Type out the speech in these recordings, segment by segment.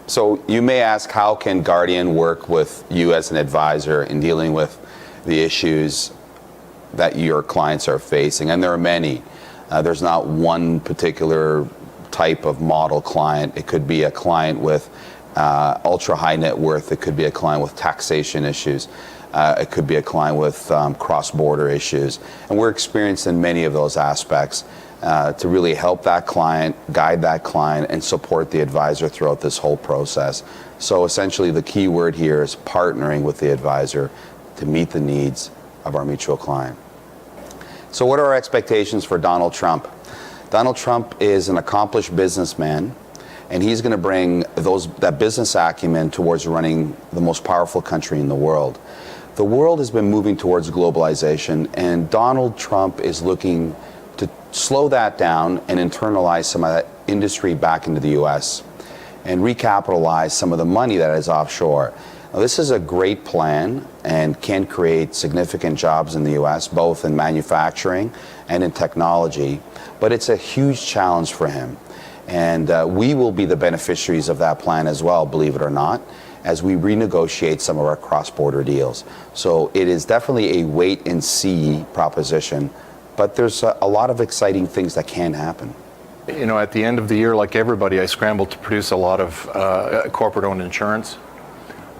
So you may ask, how can Guardian work with you as an advisor in dealing with the issues that your clients are facing? And there are many. There's not one particular type of model client. It could be a client with ultra high net worth. It could be a client with taxation issues. It could be a client with cross-border issues. And we're experienced in many of those aspects to really help that client, guide that client, and support the advisor throughout this whole process. So essentially the key word here is partnering with the advisor to meet the needs of our mutual client. So what are our expectations for Donald Trump? Donald Trump is an accomplished businessman, and he's going to bring that business acumen towards running the most powerful country in the world. The world has been moving towards globalization, and Donald Trump is looking to slow that down and internalize some of that industry back into the U.S. and recapitalize some of the money that is offshore. Now, this is a great plan and can create significant jobs in the U.S., both in manufacturing and in technology, but it's a huge challenge for him. And we will be the beneficiaries of that plan as well, believe it or not, as we renegotiate some of our cross-border deals. So it is definitely a wait-and-see proposition, but there's a lot of exciting things that can happen. You know, at the end of the year, like everybody, I scrambled to produce a lot of corporate-owned insurance.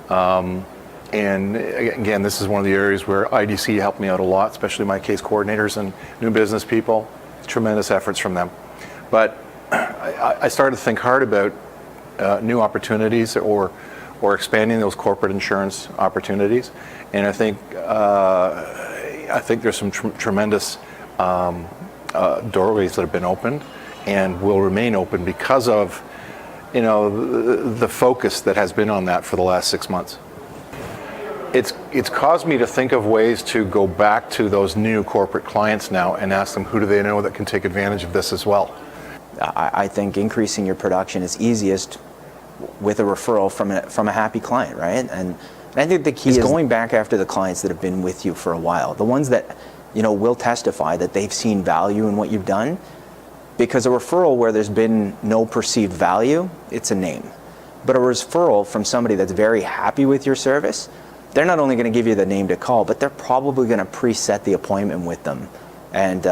And again, this is one of the areas where IDC helped me out a lot, especially my case coordinators and new business people. Tremendous efforts from them. But I started to think hard about new opportunities or expanding those corporate insurance opportunities, and I think there's some tremendous doorways that have been opened and will remain open because of, you know, the focus that has been on that for the last 6 months. It's caused me to think of ways to go back to those new corporate clients now and ask them, who do they know that can take advantage of this as well? I think increasing your production is easiest with a referral from a happy client, right? And I think the key is going back after the clients that have been with you for a while, the ones that, you know, will testify that they've seen value in what you've done. Because a referral where there's been no perceived value, it's a name. But a referral from somebody that's very happy with your service, they're not only going to give you the name to call, but they're probably going to preset the appointment with them. And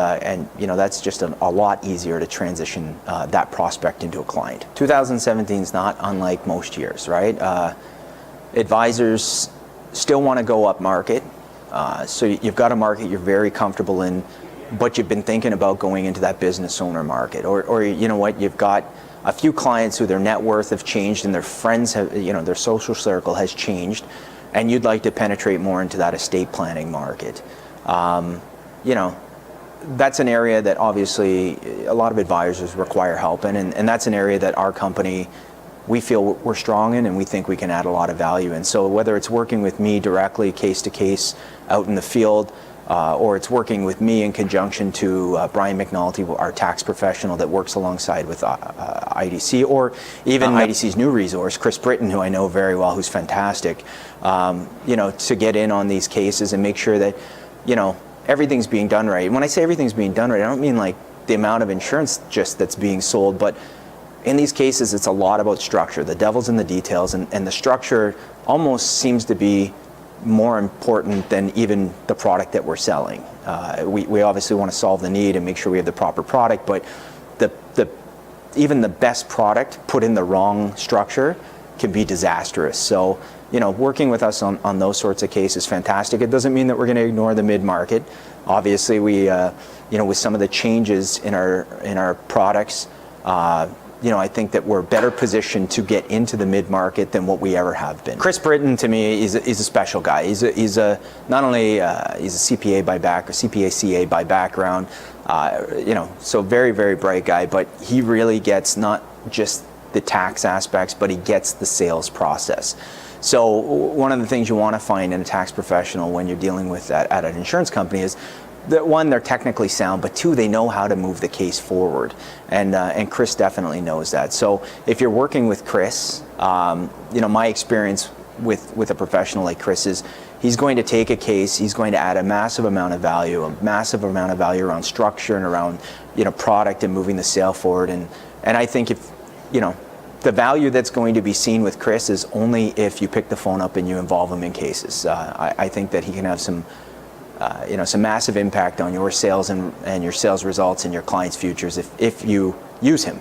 you know, that's just a lot easier to transition that prospect into a client. 2017 is not unlike most years, right? Advisors still want to go up market. So you've got a market you're very comfortable in, but you've been thinking about going into that business owner market. Or you know what, you've got a few clients who their net worth have changed and their friends have, you know, their social circle has changed, and you'd like to penetrate more into that estate planning market. You know, that's an area that obviously a lot of advisors require help in, and that's an area that our company, we feel we're strong in and we think we can add a lot of value in. So whether it's working with me directly, case to case, out in the field, or it's working with me in conjunction to Brian McNulty, our tax professional that works alongside with IDC, or even IDC's new resource, Chris Britton, who I know very well, who's fantastic, you know, to get in on these cases and make sure that, you know, everything's being done right. And when I say everything's being done right, I don't mean like the amount of insurance just that's being sold, but in these cases, it's a lot about structure. The devil's in the details, and the structure almost seems to be more important than even the product that we're selling. We obviously want to solve the need and make sure we have the proper product, but even the best product put in the wrong structure can be disastrous. So, you know, working with us on those sorts of cases is fantastic. It doesn't mean that we're going to ignore the mid-market. Obviously, we, you know, with some of the changes in our products, you know, I think that we're better positioned to get into the mid-market than what we ever have been. Chris Britton, to me, is a special guy. He's not only he's a CPA by CA by background, you know, so very, very bright guy, but he really gets not just the tax aspects, but he gets the sales process. So one of the things you want to find in a tax professional when you're dealing with that at an insurance company is that, one, they're technically sound, but two, they know how to move the case forward. And Chris definitely knows that. So if you're working with Chris, you know, my experience with a professional like Chris is he's going to take a case, he's going to add a massive amount of value around structure and around, you know, product and moving the sale forward. And I think if, you know, the value that's going to be seen with Chris is only if you pick the phone up and you involve him in cases. I think that he can have some massive impact on your sales and your sales results and your clients' futures if you use him.